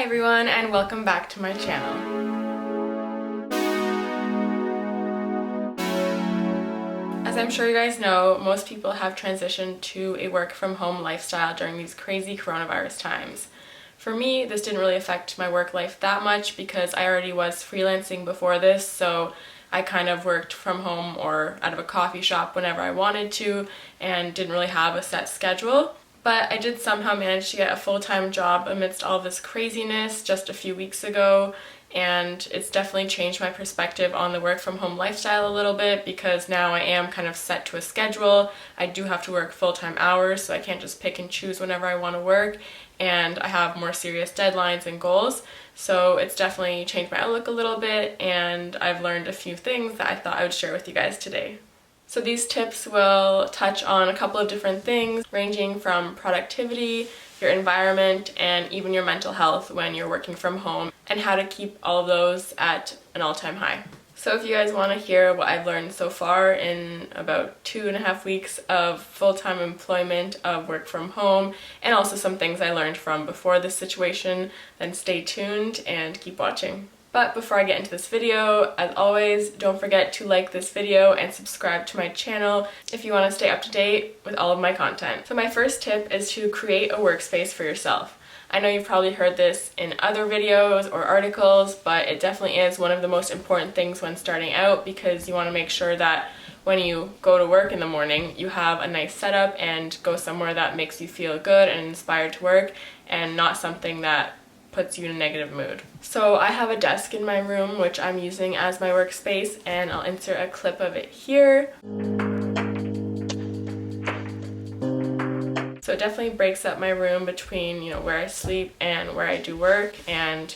everyone, and welcome back to my channel. As I'm sure you guys know, most people have transitioned to a work from home lifestyle during these crazy coronavirus times. For me, this didn't really affect my work life that much because I already was freelancing before this, so I kind of worked from home or out of a coffee shop whenever I wanted to and didn't really have a set schedule. But I did somehow manage to get a full-time job amidst all this craziness just a few weeks ago, and it's definitely changed my perspective on the work from home lifestyle a little bit because now I am kind of set to a schedule. I do have to work full-time hours, so I can't just pick and choose whenever I want to work, and I have more serious deadlines and goals. So it's definitely changed my outlook a little bit, and I've learned a few things that I thought I would share with you guys today. So these tips will touch on a couple of different things, ranging from productivity, your environment, and even your mental health when you're working from home, and how to keep all of those at an all-time high. So if you guys want to hear what I've learned so far in about 2.5 weeks of full-time employment of work from home, and also some things I learned from before this situation, then stay tuned and keep watching. But before I get into this video, as always, don't forget to like this video and subscribe to my channel if you want to stay up to date with all of my content. So my first tip is to create a workspace for yourself. I know you've probably heard this in other videos or articles, but it definitely is one of the most important things when starting out because you want to make sure that when you go to work in the morning, you have a nice setup and go somewhere that makes you feel good and inspired to work and not something that puts you in a negative mood. So I have a desk in my room which I'm using as my workspace, and I'll insert a clip of it here. So it definitely breaks up my room between, where I sleep and where I do work, and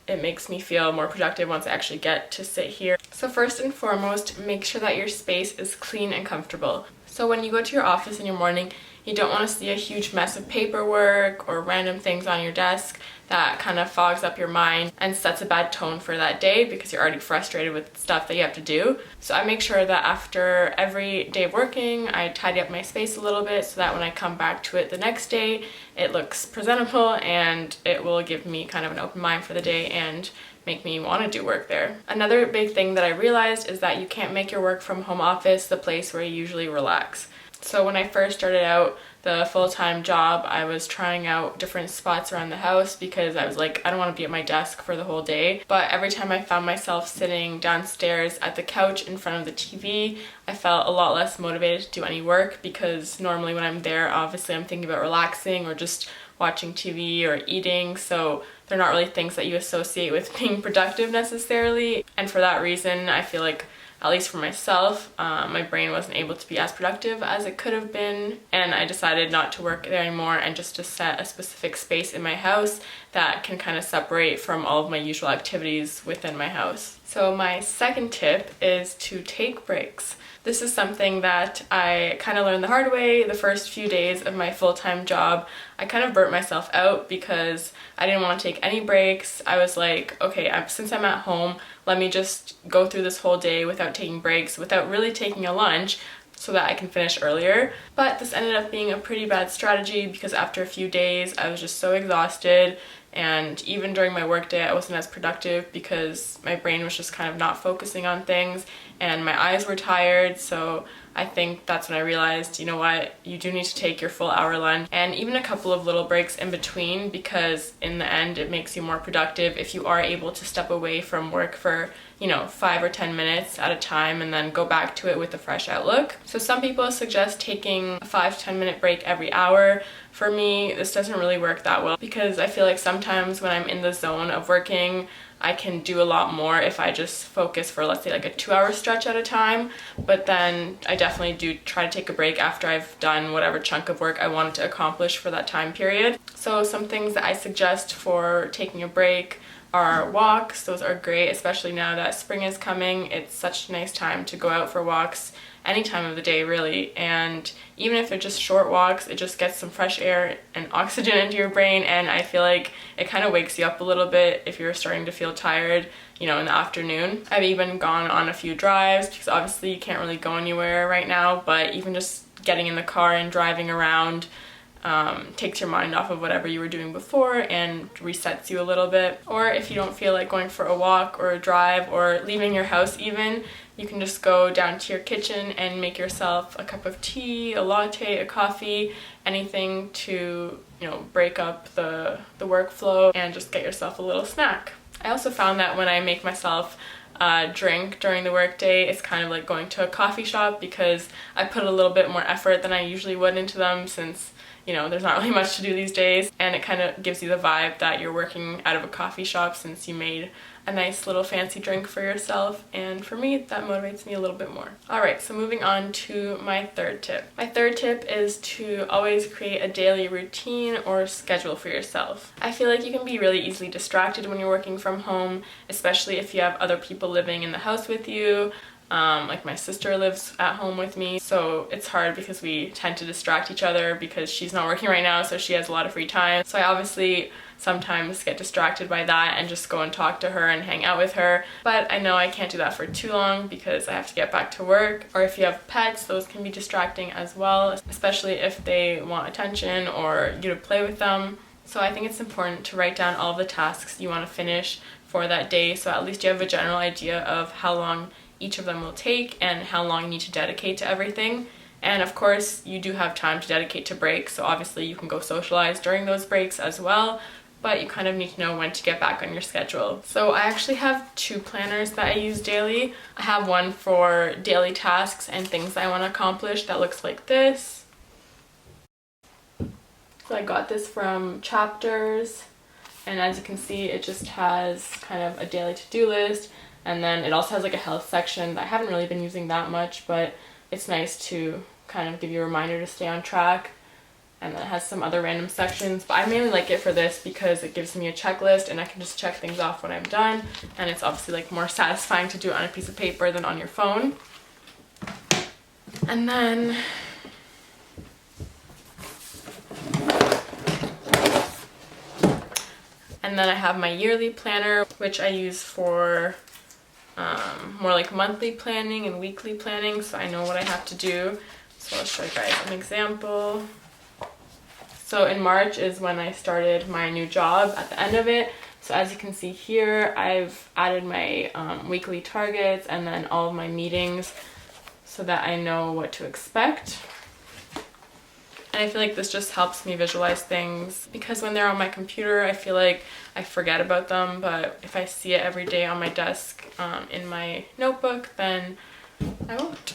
it makes me feel more productive once I actually get to sit here. So first and foremost, make sure that your space is clean and comfortable. So when you go to your office in your morning, you don't want to see a huge mess of paperwork or random things on your desk that kind of fogs up your mind and sets a bad tone for that day because you're already frustrated with stuff that you have to do. So I make sure that after every day of working, I tidy up my space a little bit so that when I come back to it the next day, it looks presentable and it will give me kind of an open mind for the day and make me want to do work there. Another big thing that I realized is that you can't make your work from home office the place where you usually relax. So when I first started out the full-time job, I was trying out different spots around the house because I was like, I don't want to be at my desk for the whole day. But every time I found myself sitting downstairs at the couch in front of the TV, I felt a lot less motivated to do any work because normally when I'm there, obviously I'm thinking about relaxing or just watching TV or eating, so they're not really things that you associate with being productive necessarily. And for that reason, I feel like, at least for myself, my brain wasn't able to be as productive as it could have been, and I decided not to work there anymore and just to set a specific space in my house that can kind of separate from all of my usual activities within my house. So my second tip is to take breaks. This is something that I kind of learned the hard way the first few days of my full-time job. I kind of burnt myself out because I didn't want to take any breaks. I was like, okay, since I'm at home, let me just go through this whole day without taking breaks, without really taking a lunch, so that I can finish earlier. But this ended up being a pretty bad strategy because after a few days, I was just so exhausted, and even during my workday, I wasn't as productive because my brain was just kind of not focusing on things and my eyes were tired. So I think that's when I realized, you know what, you do need to take your full hour lunch and even a couple of little breaks in between, because in the end it makes you more productive if you are able to step away from work for 5 or 10 minutes at a time and then go back to it with a fresh outlook. So some people suggest taking a 5 to 10 minute break every hour. For me, this doesn't really work that well because I feel like sometimes when I'm in the zone of working, I can do a lot more if I just focus for, let's say, like a 2-hour stretch at a time. But then I definitely do try to take a break after I've done whatever chunk of work I wanted to accomplish for that time period. So some things that I suggest for taking a break are walks. Those are great, especially now that spring is coming. It's such a nice time to go out for walks any time of the day, really. And even if they're just short walks, it just gets some fresh air and oxygen into your brain, and I feel like it kind of wakes you up a little bit if you're starting to feel tired, in the afternoon. I've even gone on a few drives because obviously you can't really go anywhere right now, but even just getting in the car and driving around takes your mind off of whatever you were doing before and resets you a little bit. Or if you don't feel like going for a walk or a drive or leaving your house even, you can just go down to your kitchen and make yourself a cup of tea, a latte, a coffee, anything to, you know, break up the workflow and just get yourself a little snack. I also found that when I make myself a drink during the workday, it's kind of like going to a coffee shop, because I put a little bit more effort than I usually would into them, since, you know, there's not really much to do these days, and it kind of gives you the vibe that you're working out of a coffee shop since you made a nice little fancy drink for yourself, and for me that motivates me a little bit more. Alright, so moving on to my third tip. My third tip is to always create a daily routine or schedule for yourself. I feel like you can be really easily distracted when you're working from home, especially if you have other people living in the house with you. Like my sister lives at home with me, so it's hard because we tend to distract each other because she's not working right now, so she has a lot of free time. So I obviously sometimes get distracted by that and just go and talk to her and hang out with her. But I know I can't do that for too long because I have to get back to work. Or if you have pets, those can be distracting as well, especially if they want attention or you to play with them. So I think it's important to write down all of the tasks you want to finish for that day, so at least you have a general idea of how long each of them will take and how long you need to dedicate to everything. And of course you do have time to dedicate to breaks, so obviously you can go socialize during those breaks as well, but you kind of need to know when to get back on your schedule. So I actually have two planners that I use daily. I have one for daily tasks and things I want to accomplish that looks like this. So I got this from Chapters, and as you can see it just has kind of a daily to-do list, and then it also has like a health section that I haven't really been using that much, but it's nice to kind of give you a reminder to stay on track. And then it has some other random sections, but I mainly like it for this because it gives me a checklist and I can just check things off when I'm done, and it's obviously like more satisfying to do it on a piece of paper than on your phone. And then I have my yearly planner, which I use for more like monthly planning and weekly planning, so I know what I have to do. So I'll show you guys an example. So in March is when I started my new job at the end of it. So as you can see here, I've added my weekly targets and then all of my meetings so that I know what to expect. And I feel like this just helps me visualize things, because when they're on my computer, I feel like I forget about them, but if I see it every day on my desk in my notebook, then I won't.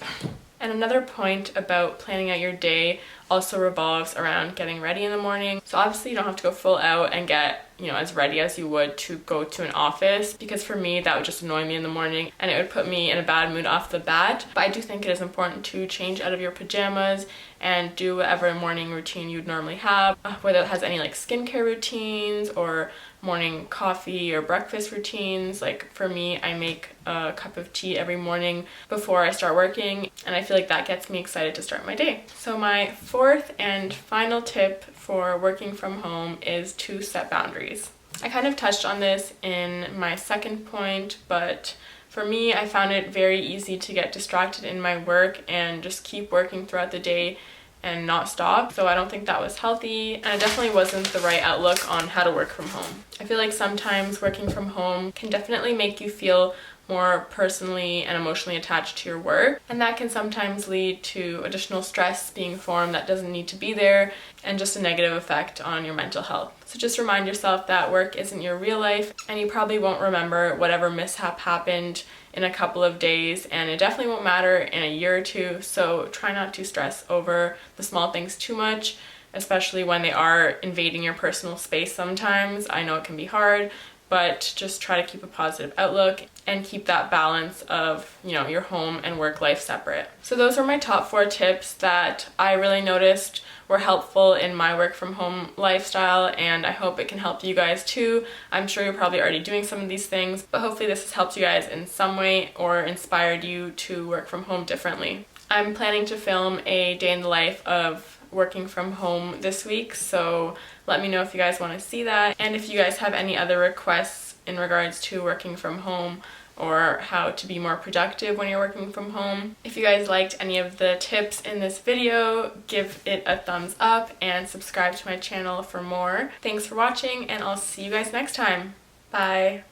And another point about planning out your day also revolves around getting ready in the morning. So obviously you don't have to go full out and get, you know, as ready as you would to go to an office, because for me that would just annoy me in the morning and it would put me in a bad mood off the bat. But I do think it is important to change out of your pajamas and do whatever morning routine you'd normally have, whether it has any like skincare routines or morning coffee or breakfast routines. Like for me, I make a cup of tea every morning before I start working, and I feel like that gets me excited to start my day. So my fourth and final tip for working from home is to set boundaries. I kind of touched on this in my second point, but for me, I found it very easy to get distracted in my work and just keep working throughout the day and not stop. So I don't think that was healthy, and it definitely wasn't the right outlook on how to work from home. I feel like sometimes working from home can definitely make you feel more personally and emotionally attached to your work, and that can sometimes lead to additional stress being formed that doesn't need to be there, and just a negative effect on your mental health. So just remind yourself that work isn't your real life, and you probably won't remember whatever mishap happened in a couple of days, and it definitely won't matter in a year or two. So try not to stress over the small things too much, especially when they are invading your personal space sometimes. I know it can be hard, but just try to keep a positive outlook and keep that balance of, you know, your home and work life separate. So those are my top 4 tips that I really noticed were helpful in my work from home lifestyle, and I hope it can help you guys too. I'm sure you're probably already doing some of these things, but hopefully this has helped you guys in some way or inspired you to work from home differently. I'm planning to film a day in the life of working from home this week, so let me know if you guys want to see that, and if you guys have any other requests in regards to working from home or how to be more productive when you're working from home. If you guys liked any of the tips in this video, give it a thumbs up and subscribe to my channel for more. Thanks for watching, and I'll see you guys next time. Bye!